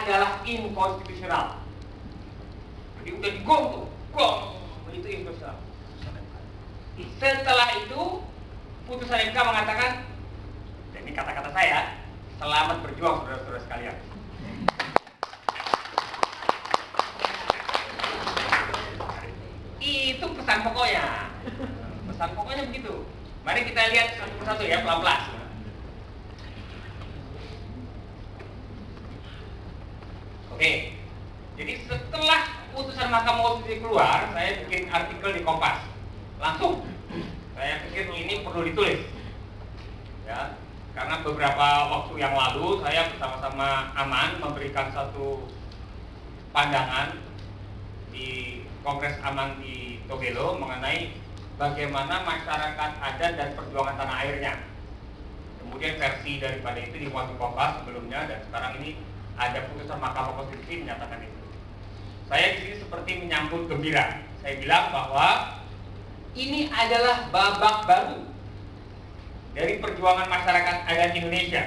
adalah inkonstitusional. Jadi udah digong tuh, gong, itu inkonstitusional. Setelah itu putusan MK mengatakan, dan ini kata-kata saya, selamat berjuang saudara-saudara sekalian. Itu pesan pokoknya. Pesan pokoknya begitu. Mari kita lihat satu persatu ya, pelan-pelan. Oke, jadi setelah putusan Mahkamah Konstitusi keluar, saya bikin artikel di Kompas. Langsung, saya pikir ini perlu ditulis. Ya, karena beberapa waktu yang lalu saya bersama-sama Aman memberikan satu pandangan di Kongres Aman di Tobelo mengenai bagaimana masyarakat adat dan perjuangan tanah airnya. Kemudian versi daripada itu dimuat di Kompas sebelumnya, dan sekarang ini ada putusan Mahkamah Konstitusi menyatakan itu. Saya di sini seperti menyambut gembira. Saya bilang bahwa ini adalah babak baru dari perjuangan masyarakat adat Indonesia.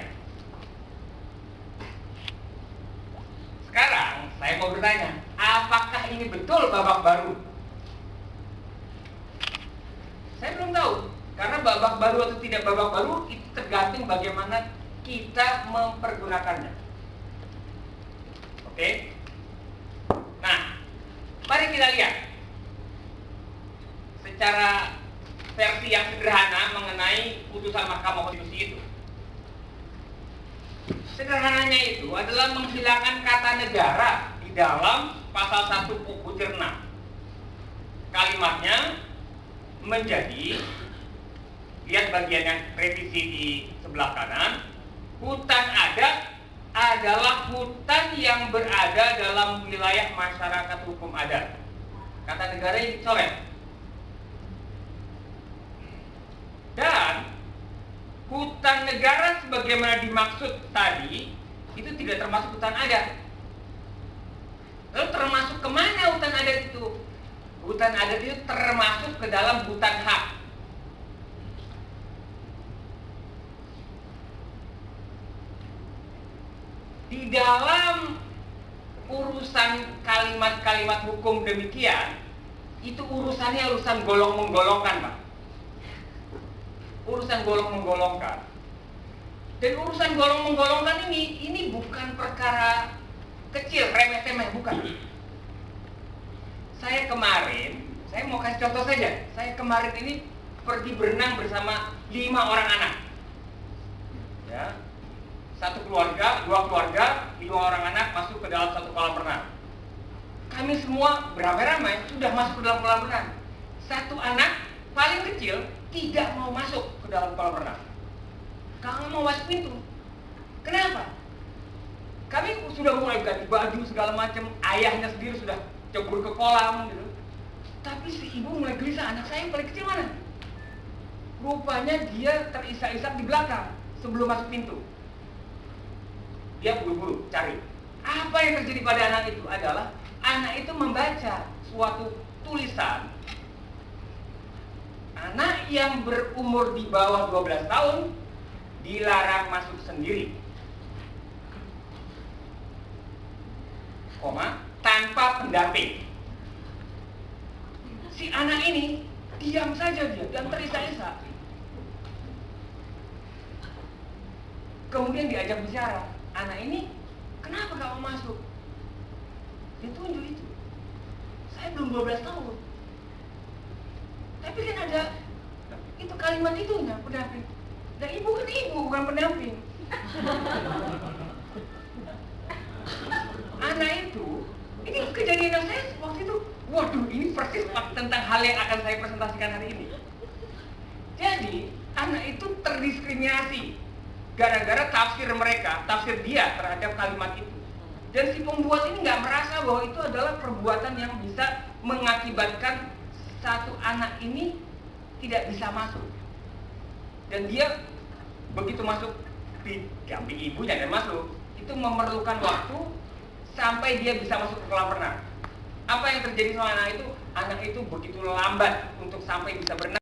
Sekarang saya mau bertanya, apakah ini betul babak baru? Saya belum tahu, karena babak baru atau tidak babak baru itu tergantung bagaimana kita mempergunakannya. Oke. Nah, mari kita lihat secara versi yang sederhana mengenai putusan Mahkamah Konstitusi itu. Sederhananya itu adalah menghilangkan kata negara di dalam pasal 1 Butir 6. Kalimatnya menjadi, lihat bagian yang revisi di sebelah kanan, hutan adat adalah hutan yang berada dalam wilayah masyarakat hukum adat. Kata negara ini dicoret. Dan hutan negara sebagaimana dimaksud tadi itu tidak termasuk hutan adat. Lalu termasuk kemana hutan adat itu? Hutan adat itu termasuk ke dalam hutan hak. Di dalam urusan kalimat-kalimat hukum demikian, itu urusannya urusan golong-menggolongkan, Pak. Urusan golong-menggolongkan. Dan urusan golong-menggolongkan ini bukan perkara kecil, remeh-temeh, bukan. Saya mau kasih contoh saja. Saya kemarin ini pergi berenang bersama 5 orang anak. Ya. Satu keluarga, 2 keluarga, 5 orang anak masuk ke dalam satu kolam renang. Kami semua beramai-ramai sudah masuk ke dalam kolam renang. Satu anak paling kecil tidak mau masuk ke dalam kolam renang. Kagak mau masuk pintu. Kenapa? Kami sudah mulai ganti baju segala macam. Ayahnya sendiri sudah cebur ke kolam gitu. Tapi si ibu mulai gelisah, anak saya yang paling kecil mana? Rupanya dia terisak-isak di belakang sebelum masuk pintu. Dia buru-buru cari. Apa yang terjadi pada anak itu adalah anak itu membaca suatu tulisan. Anak yang berumur di bawah 12 tahun dilarang masuk sendiri. Tanpa pendamping. Si anak ini diam saja dia dan terisak-isak. Kemudian diajak bicara. Anak ini, kenapa gak mau masuk? Dia tunjuk itu. Saya belum 12 tahun. Tapi kan ada itu kalimat itunya, pendamping. Dan ibu kan ibu, bukan pendamping. Anak itu, ini kejadian yang saya waktu itu, waduh, ini persis tentang hal yang akan saya presentasikan hari ini. Jadi, anak itu terdiskriminasi gara-gara tafsir mereka, tafsir dia terhadap kalimat itu. Dan si pembuat ini nggak merasa bahwa itu adalah perbuatan yang bisa mengakibatkan satu anak ini tidak bisa masuk. Dan dia begitu masuk didamping ibunya dan masuk, itu memerlukan waktu sampai dia bisa masuk ke kolam renang. Apa yang terjadi sama anak itu? Anak itu begitu lambat untuk sampai bisa berenang.